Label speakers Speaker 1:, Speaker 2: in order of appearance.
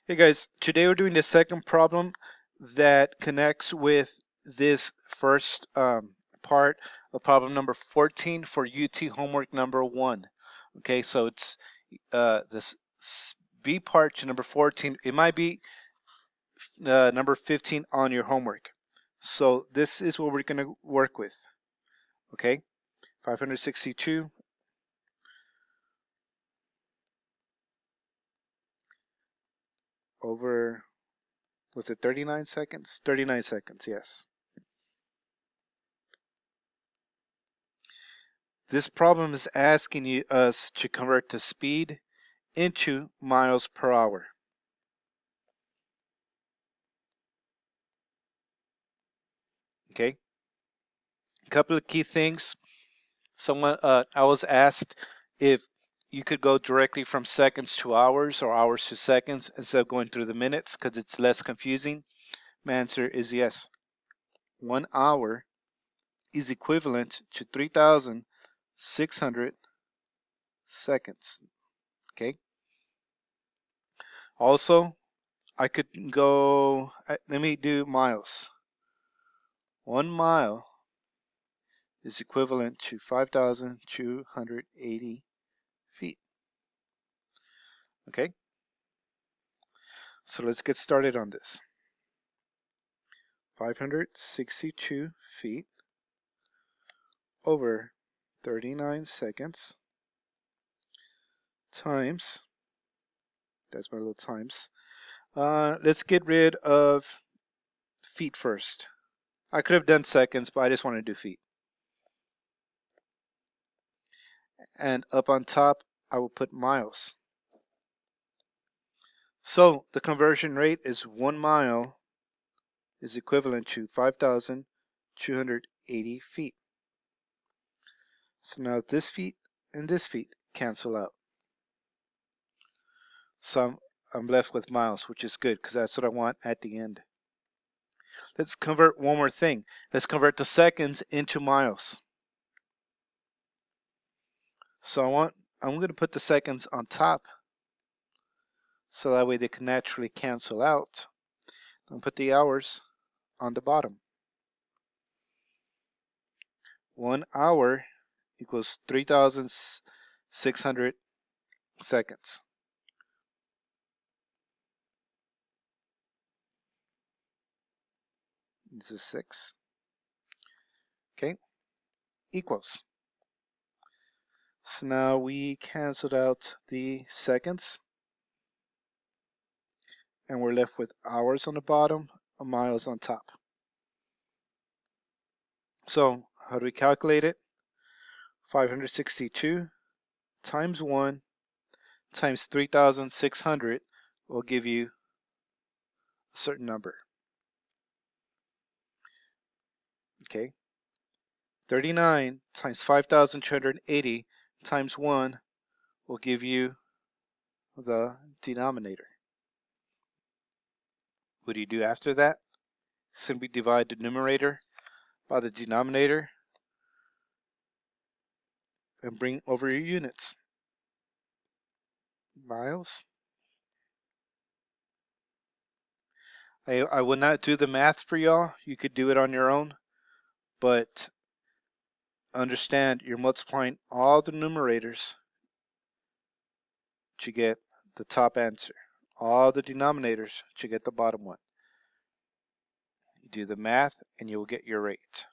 Speaker 1: Hey guys, today we're doing the second problem that connects with this first part of problem number 14 for UT homework number 1. Okay, so it's this B part to number 14. It might be number 15 on your homework. So this is what we're going to work with. Okay, 562 over, was it 39 seconds? 39 seconds, yes. This problem is asking us to convert the speed into miles per hour. Okay, a couple of key things. I was asked if you could go directly from seconds to hours or hours to seconds instead of going through the minutes because it's less confusing. My answer is yes. 1 hour is equivalent to 3,600 seconds. Okay. Also, I could go, let me do miles. 1 mile is equivalent to 5,280 feet. Okay, so let's get started on this. 562 feet over 39 seconds times, that's my little times. Let's get rid of feet first. I could have done seconds, but I just want to do feet. And up on top, I will put miles. So the conversion rate is 1 mile is equivalent to 5,280 feet. So now this feet and this feet cancel out. So I'm left with miles, which is good because that's what I want at the end. Let's convert one more thing. Let's convert the seconds into miles. So I'm going to put the seconds on top so that way they can naturally cancel out. And put the hours on the bottom. 1 hour equals 3,600 seconds. This is 6. Okay, equals. So now we canceled out the seconds and we're left with hours on the bottom and miles on top. So how do we calculate it? 562 times 1 times 3,600 will give you a certain number. Okay, 39 times 5,280 times 1 will give you the denominator. What do you do after that? Simply divide the numerator by the denominator and bring over your units. Miles. I will not do the math for y'all. You could do it on your own, but understand you're multiplying all the numerators to get the top answer. All the denominators to get the bottom one. You do the math and you will get your rate.